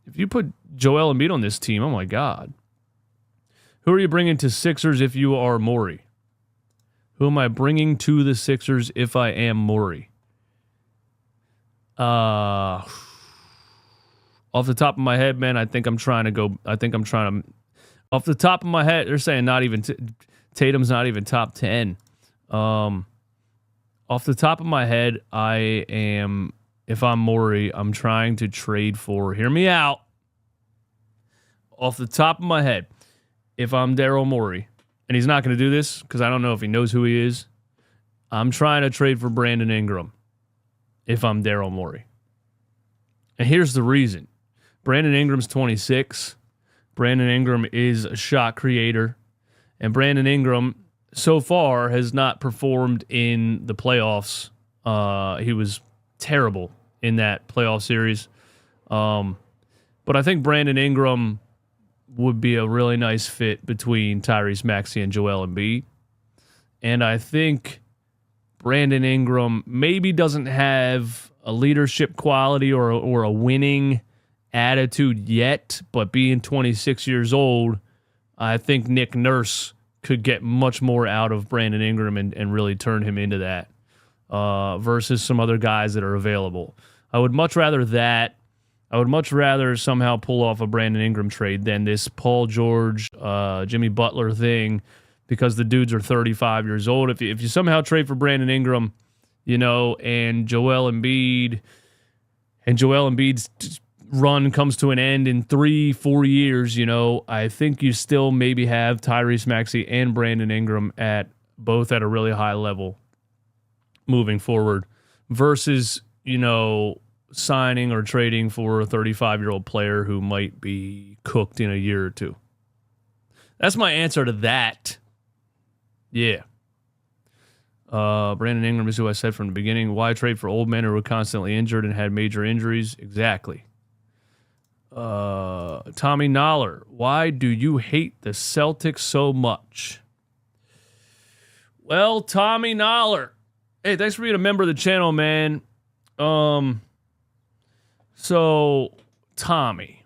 If you put Joel Embiid on this team, oh my God. Who are you bringing to Sixers if you are Morey? Who am I bringing to the Sixers if I am Morey? Off the top of my head, man, off the top of my head, they're saying not even, Tatum's not even top 10. Off the top of my head, if I'm Morey, I'm trying to trade for, hear me out. Off the top of my head, if I'm Daryl Morey, and he's not going to do this because I don't know if he knows who he is, I'm trying to trade for Brandon Ingram if I'm Daryl Morey. And here's the reason. Brandon Ingram's 26. Brandon Ingram is a shot creator. And Brandon Ingram, so far, has not performed in the playoffs. He was terrible in that playoff series. But I think Brandon Ingram would be a really nice fit between Tyrese Maxey and Joel Embiid. And I think Brandon Ingram maybe doesn't have a leadership quality or a winning attitude yet, but being 26 years old, I think Nick Nurse could get much more out of Brandon Ingram and really turn him into that versus some other guys that are available. I would much rather that. I would much rather somehow pull off a Brandon Ingram trade than this Paul George, Jimmy Butler thing, because the dudes are 35 years old. If you somehow trade for Brandon Ingram, and Joel Embiid's run comes to an end in 3-4 years, I think you still maybe have Tyrese Maxey and Brandon Ingram both at a really high level moving forward versus, signing or trading for a 35-year-old player who might be cooked in a year or two. That's my answer to that. Yeah. Brandon Ingram is who I said from the beginning. Why trade for old men who were constantly injured and had major injuries? Exactly. Tommy Noller, why do you hate the Celtics so much? Well, Tommy Noller, hey, thanks for being a member of the channel, man. So, Tommy,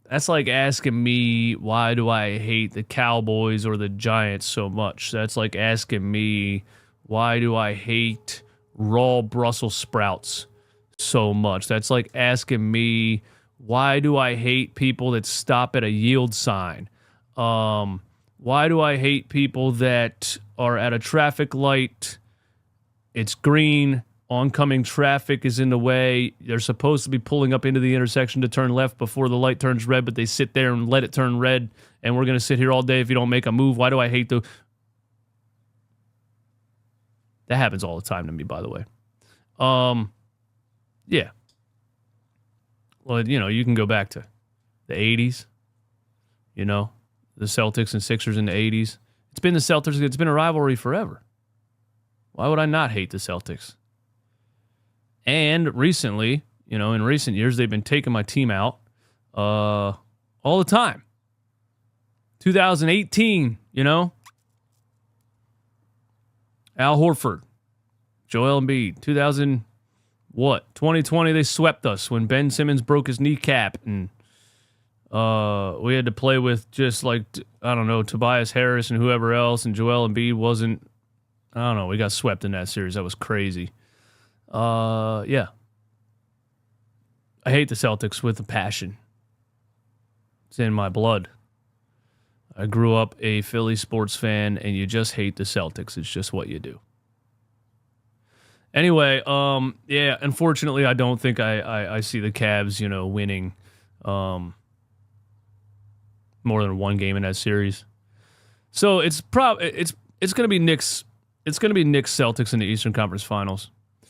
that's like asking me why do I hate the Cowboys or the Giants so much. That's like asking me why do I hate raw Brussels sprouts so much. That's like asking me why do I hate people that stop at a yield sign. Why do I hate people that are at a traffic light, it's green, oncoming traffic is in the way. They're supposed to be pulling up into the intersection to turn left before the light turns red, but they sit there and let it turn red, and we're going to sit here all day if you don't make a move. Why do I hate that happens all the time to me, by the way. Yeah. Well, you can go back to the 80s, the Celtics and Sixers in the 80s. It's been the Celtics. It's been a rivalry forever. Why would I not hate the Celtics? And recently, in recent years, they've been taking my team out all the time. 2018, Al Horford, Joel Embiid. 2020, they swept us when Ben Simmons broke his kneecap, and we had to play with just like, I don't know, Tobias Harris and whoever else, and Joel Embiid wasn't, I don't know, we got swept in that series. That was crazy. Yeah. I hate the Celtics with a passion. It's in my blood. I grew up a Philly sports fan, and you just hate the Celtics. It's just what you do. Anyway, yeah, unfortunately, I don't think I see the Cavs, winning more than one game in that series. So it's going to be Knicks Celtics in the Eastern Conference Finals.